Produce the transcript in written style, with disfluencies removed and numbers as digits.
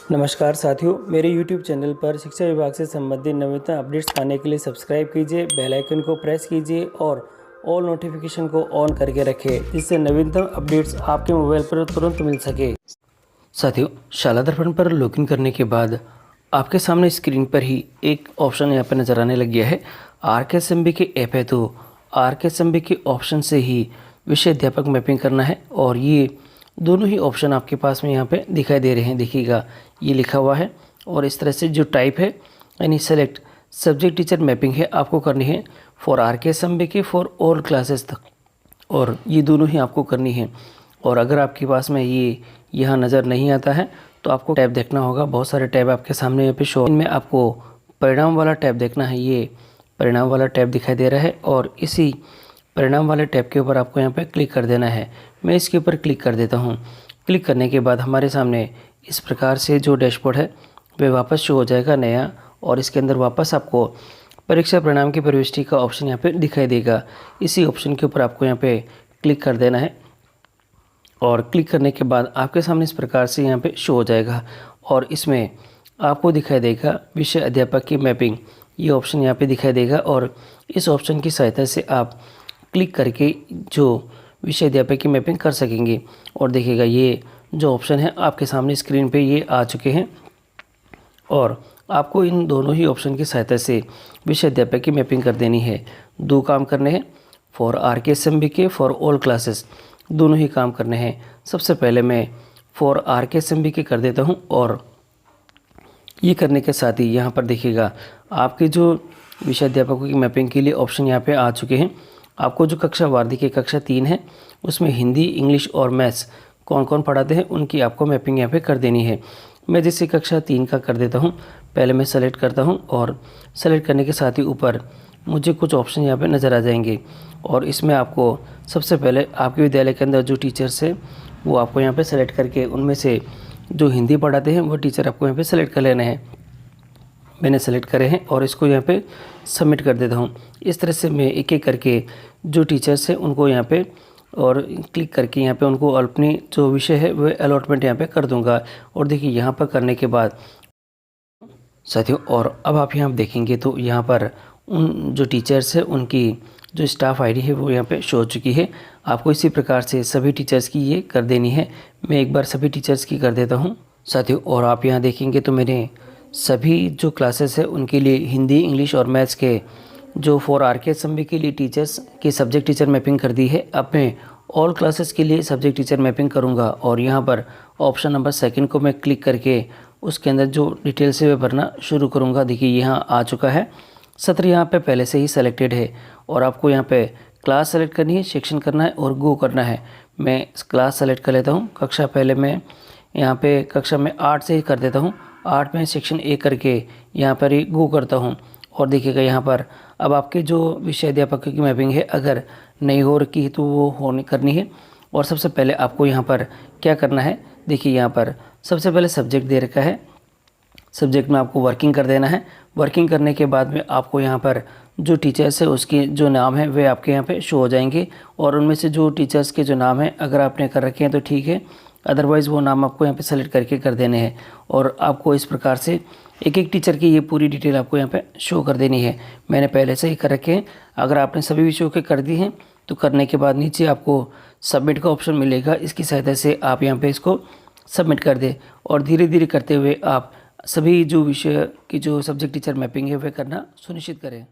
नमस्कार साथियों, मेरे YouTube चैनल पर शिक्षा विभाग से संबंधित नवीनतम अपडेट्स पाने के लिए सब्सक्राइब कीजिए, बेल आइकन को प्रेस कीजिए और ऑल नोटिफिकेशन को ऑन करके रखें, जिससे नवीनतम अपडेट्स आपके मोबाइल पर तुरंत मिल सके। साथियों, शाला दर्पण पर लॉगिन करने के बाद आपके सामने स्क्रीन पर ही एक ऑप्शन यहाँ पर नज़र आने लग गया है। RKSMB के ऐप है तो RKSMB के ऑप्शन से ही विषय अध्यापक मैपिंग करना है और ये दोनों ही ऑप्शन आपके पास में यहाँ पे दिखाई दे रहे हैं। देखिएगा, ये लिखा हुआ है और इस तरह से जो टाइप है यानी सेलेक्ट सब्जेक्ट टीचर मैपिंग है आपको करनी है फॉर RKSMB के फॉर ऑल क्लासेस तक, और ये दोनों ही आपको करनी है। और अगर आपके पास में ये यहाँ नज़र नहीं आता है तो आपको टैब देखना होगा। बहुत सारे टैब आपके सामने यहाँ पे शो, इनमें आपको परिणाम वाला टैब देखना है। ये परिणाम वाला टैब दिखाई दे रहा है और इसी परिणाम वाले टैब के ऊपर आपको यहाँ पे क्लिक कर देना है। मैं इसके ऊपर क्लिक कर देता हूँ। क्लिक करने के बाद हमारे सामने इस प्रकार से जो डैशबोर्ड है वह वापस शो हो जाएगा नया, और इसके अंदर वापस आपको परीक्षा परिणाम की प्रविष्टि का ऑप्शन यहाँ पे दिखाई देगा। इसी ऑप्शन के ऊपर आपको यहाँ पे क्लिक कर देना है और क्लिक करने के बाद आपके सामने इस प्रकार से यहाँ पे शो हो जाएगा और इसमें आपको दिखाई देगा विषय अध्यापक की मैपिंग, ये ऑप्शन यहाँ पे दिखाई देगा। और इस ऑप्शन की सहायता से आप क्लिक करके जो विषय अध्यापक की मैपिंग कर सकेंगे। और देखिएगा, ये जो ऑप्शन है आपके सामने स्क्रीन पे ये आ चुके हैं और आपको इन दोनों ही ऑप्शन की सहायता से विषय अध्यापक की मैपिंग कर देनी है। दो काम करने हैं फॉर RKSMB के फॉर ऑल क्लासेस, दोनों ही काम करने हैं। सबसे पहले मैं फॉर RKSMB के कर देता हूँ और ये करने के साथ ही यहाँ पर देखिएगा आपके जो विषय अध्यापकों की मैपिंग के लिए ऑप्शन यहाँ पे आ चुके हैं। आपको जो कक्षा वार्षिक की कक्षा 3 है उसमें हिंदी, इंग्लिश और मैथ्स कौन कौन पढ़ाते हैं उनकी आपको मैपिंग यहाँ पे कर देनी है। मैं जैसे कक्षा 3 का कर देता हूँ, पहले मैं सेलेक्ट करता हूँ और सेलेक्ट करने के साथ ही ऊपर मुझे कुछ ऑप्शन यहाँ पे नज़र आ जाएंगे और इसमें आपको सबसे पहले आपके विद्यालय के अंदर जो टीचर्स हैं वो आपको यहाँ पे सेलेक्ट करके उनमें से जो हिंदी पढ़ाते हैं वो टीचर आपको यहाँ पे सेलेक्ट कर लेना है। मैंने सेलेक्ट करे हैं और इसको यहाँ पे सबमिट कर देता हूँ। इस तरह से मैं एक एक करके जो टीचर्स हैं उनको यहाँ पे और क्लिक करके यहाँ पे उनको अपनी जो विषय है वह अलॉटमेंट यहाँ पे कर दूँगा। और देखिए, यहाँ पर करने के बाद साथियों, और अब आप यहाँ देखेंगे तो यहाँ पर उन जो टीचर्स हैं उनकी जो स्टाफ आईडी है वो यहाँ पे शो हो चुकी है। आपको इसी प्रकार से सभी टीचर्स की ये कर देनी है। मैं एक बार सभी टीचर्स की कर देता हूँ साथियों, और आप यहाँ देखेंगे तो मैंने सभी जो क्लासेस है उनके लिए हिंदी, इंग्लिश और मैथ्स के जो फॉर RKSMB के लिए टीचर्स की सब्जेक्ट टीचर मैपिंग कर दी है। अब मैं ऑल क्लासेस के लिए सब्जेक्ट टीचर मैपिंग करूंगा और यहाँ पर ऑप्शन नंबर 2 को मैं क्लिक करके उसके अंदर जो डिटेल्स है वह भरना शुरू करूंगा। देखिए, यहाँ आ चुका है। सत्र यहाँ पे पहले से ही सेलेक्टेड है और आपको यहाँ पे क्लास सेलेक्ट करनी है, सेक्शन करना है और गो करना है। मैं क्लास सेलेक्ट कर लेता हूँ। कक्षा पहले मैं यहाँ पे कक्षा में 8 से ही कर देता हूँ। 8 में सेक्शन A करके यहाँ पर ही गो करता हूँ और देखिएगा यहाँ पर अब आपके जो विषय अध्यापक की मैपिंग है अगर नहीं हो रखी है तो वो होने करनी है। और सबसे पहले आपको यहाँ पर क्या करना है, देखिए यहाँ पर सबसे पहले सब्जेक्ट दे रखा है। सब्जेक्ट में आपको वर्किंग कर देना है। वर्किंग करने के बाद में आपको यहाँ पर जो टीचर्स है उसके जो नाम है वे आपके यहाँ पे शो हो जाएंगे और उनमें से जो टीचर्स के जो नाम है अगर आपने कर रखे हैं तो ठीक है, अदरवाइज़ वो नाम आपको यहाँ पे सेलेक्ट करके कर देने हैं। और आपको इस प्रकार से एक एक टीचर की ये पूरी डिटेल आपको यहाँ पे शो कर देनी है। मैंने पहले से ही कर रखे हैं। अगर आपने सभी विषयों के कर दिए हैं तो करने के बाद नीचे आपको सबमिट का ऑप्शन मिलेगा। इसकी सहायता से आप यहाँ पे इसको सबमिट कर दें और धीरे धीरे करते हुए आप सभी जो विषय की जो सब्जेक्ट टीचर मैपिंग है वह करना सुनिश्चित करें।